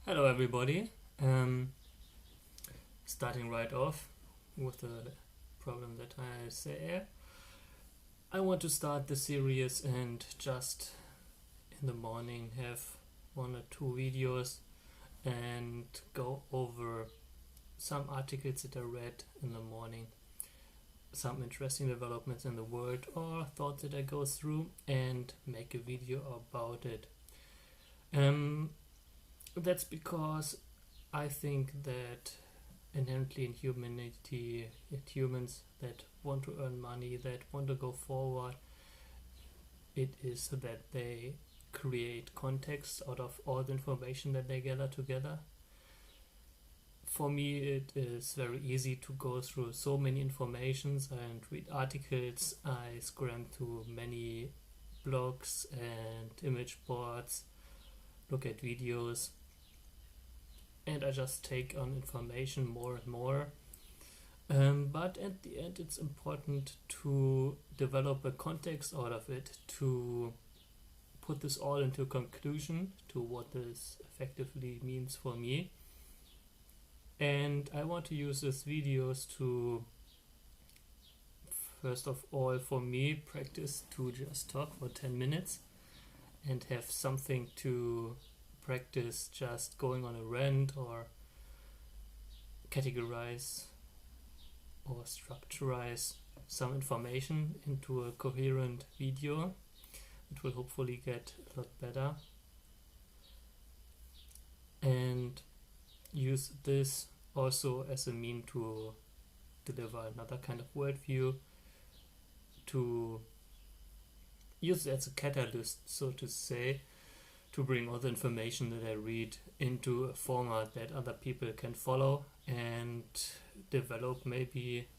Hello everybody. Starting right off with the problem that I say. I want to start the series and just in the morning have one or two videos and go over some articles that I read in the morning, some interesting developments in the world or thoughts that I go through and make a video about it. That's because I think that inherently in humanity, humans that want to earn money, that want to go forward, it is that they create context out of all the information that they gather together. For me, it is very easy to go through so many informations and read articles. I scram through many blogs and image boards, look at videos, and I just take on information more and more. But at the end, it's important to develop a context out of it, to put this all into conclusion to what this effectively means for me. And I want to use these videos to, first of all, for me, practice to just talk for 10 minutes and have something to practice, just going on a rant or categorize or structurize some information into a coherent video. It will hopefully get a lot better, and use this also as a mean to deliver another kind of worldview, to use it as a catalyst, so to say, to bring all the information that I read into a format that other people can follow and develop maybe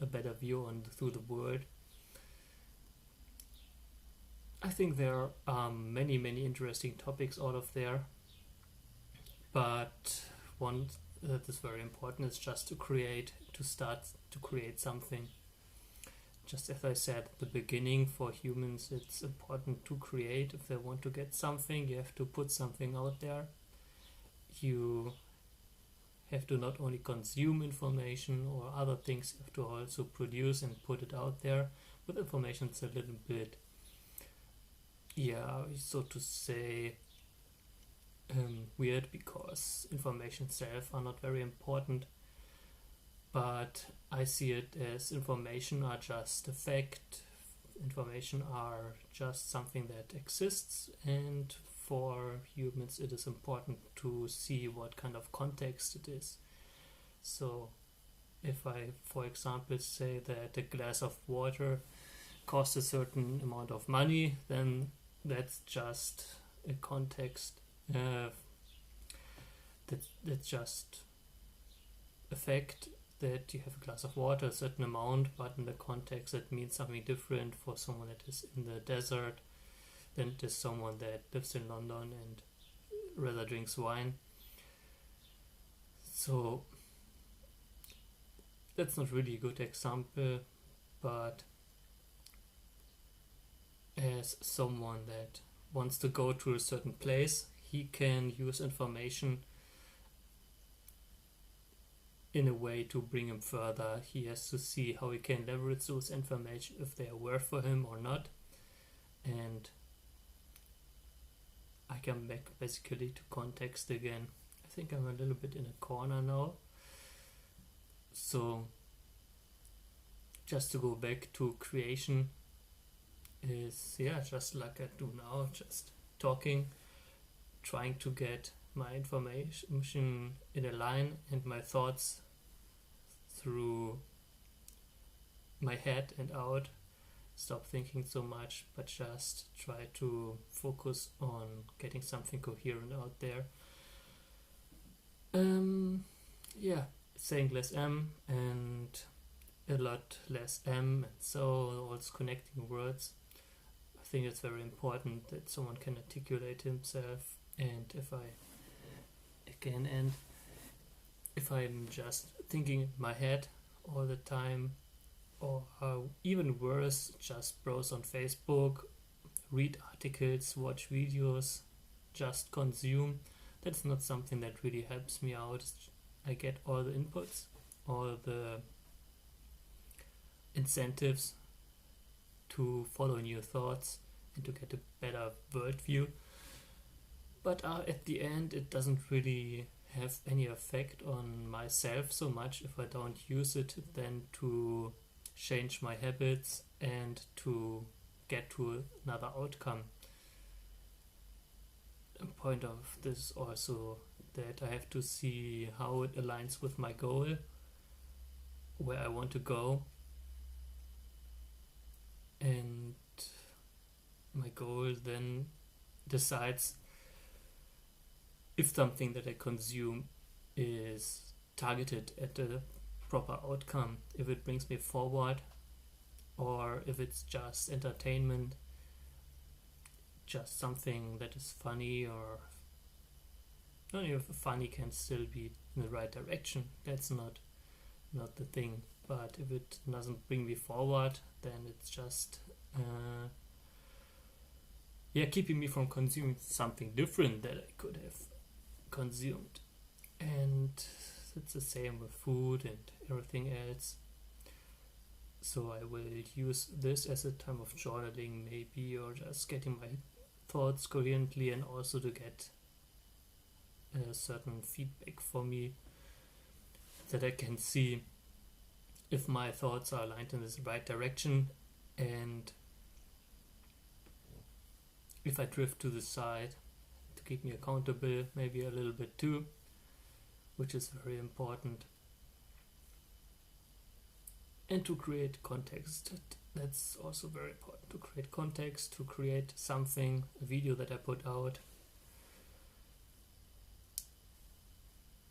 a better view on through the world. I think there are many interesting topics out of there, but one that is very important is just to start to create something. Just as I said at the beginning, for humans it's important to create. If they want to get something, you have to put something out there. You have to not only consume information or other things, you have to also produce and put it out there. With information it's a little bit, so to say, weird, because information itself are not very important. But I see it as information are just a fact, information are just something that exists, and for humans it is important to see what kind of context it is. So if I, for example, say that a glass of water costs a certain amount of money, then that's just a context, that's just a fact, that you have a glass of water, a certain amount, but in the context it means something different for someone that is in the desert than it is someone that lives in London and rather drinks wine. So that's not really a good example, but as someone that wants to go to a certain place, he can use information in a way to bring him further. He has to see how he can leverage those information, if they are worth for him or not. And I come back basically to context again. I think I'm a little bit in a corner now. So just to go back to creation is, just like I do now, just talking, trying to get my information in a line and my thoughts through my head and out. Stop thinking so much, but just try to focus on getting something coherent out there. Saying less M and a lot less M, and so also connecting words. I think it's very important that someone can articulate himself, and if I'm just thinking in my head all the time, or even worse, just browse on Facebook, read articles, watch videos, just consume, that's not something that really helps me out. I get all the inputs, all the incentives to follow new thoughts and to get a better worldview. But at the end, it doesn't really have any effect on myself so much if I don't use it then to change my habits and to get to another outcome. A point of this is also that I have to see how it aligns with my goal, where I want to go, and my goal then decides if something that I consume is targeted at the proper outcome, if it brings me forward, or if it's just entertainment, just something that is funny, or not even funny can still be in the right direction. That's not the thing. But if it doesn't bring me forward, then it's just keeping me from consuming something different that I could have consumed. And it's the same with food and everything else. So I will use this as a time of journaling maybe, or just getting my thoughts coherently, and also to get a certain feedback for me, that I can see if my thoughts are aligned in this right direction, and if I drift to the side, to keep me accountable maybe a little bit too, which is very important. And to create context, that's also very important, to create context, to create something, a video that I put out,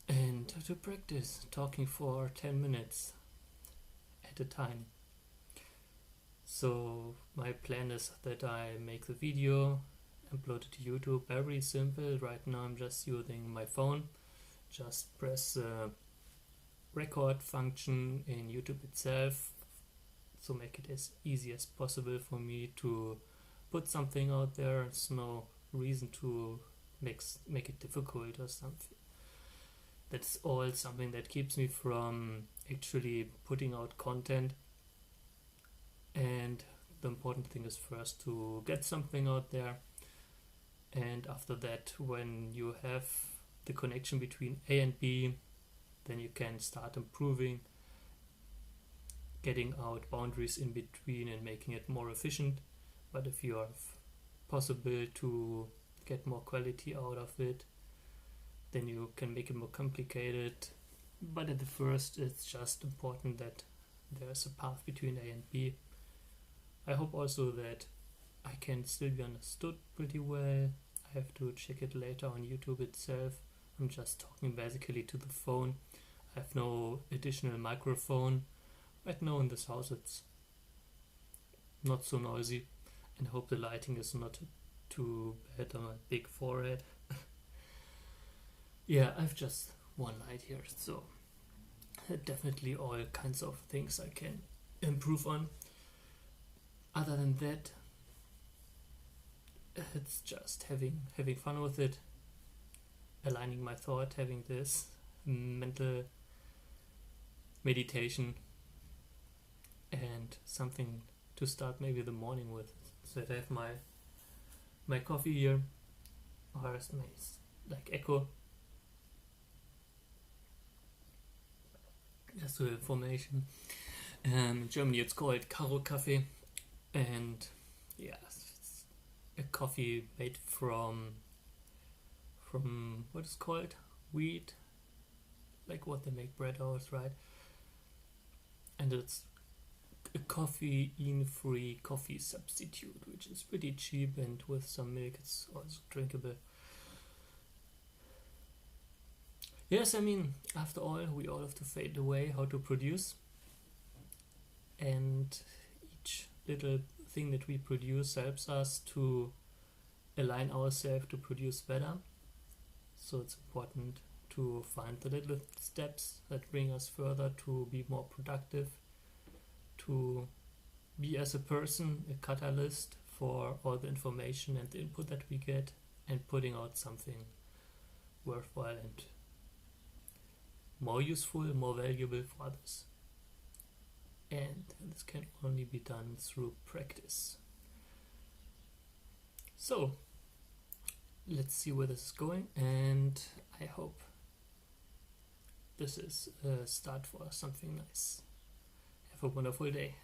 and to practice talking for 10 minutes at a time. So my plan is that I make the video, upload it to YouTube, very simple. Right now I'm just using my phone, just press the record function in YouTube itself, so make it as easy as possible for me to put something out there. There's no reason to make it difficult or something. That's all something that keeps me from actually putting out content. And the important thing is first to get something out there, and after that, when you have the connection between A and B, then you can start improving, getting out boundaries in between and making it more efficient. But if you are possible to get more quality out of it, then you can make it more complicated. But at the first, it's just important that there's a path between A and B. I hope also that I can still be understood pretty well. I have to check it later on YouTube itself. I'm just talking basically to the phone. I have no additional microphone. Right now in this house it's not so noisy, and I hope the lighting is not too bad on my big forehead. Yeah, I've just one light here, so definitely all kinds of things I can improve on. Other than that, it's just having fun with it, aligning my thought, having this mental meditation, and something to start maybe the morning with. So I have my coffee here, or it's like Echo. Just for information, in Germany it's called Karo Kaffee, and yeah, it's a coffee made from what is called wheat, like what they make bread out, right? And it's a caffeine-free coffee substitute, which is pretty cheap, and with some milk it's also drinkable. Yes, I mean, after all, we all have to fade away how to produce, and each little thing that we produce helps us to align ourselves to produce better. So it's important to find the little steps that bring us further, to be more productive, to be as a person a catalyst for all the information and the input that we get, and putting out something worthwhile and more useful, more valuable for others. And this can only be done through practice. So let's see where this is going, and I hope this is a start for something nice. Have a wonderful day.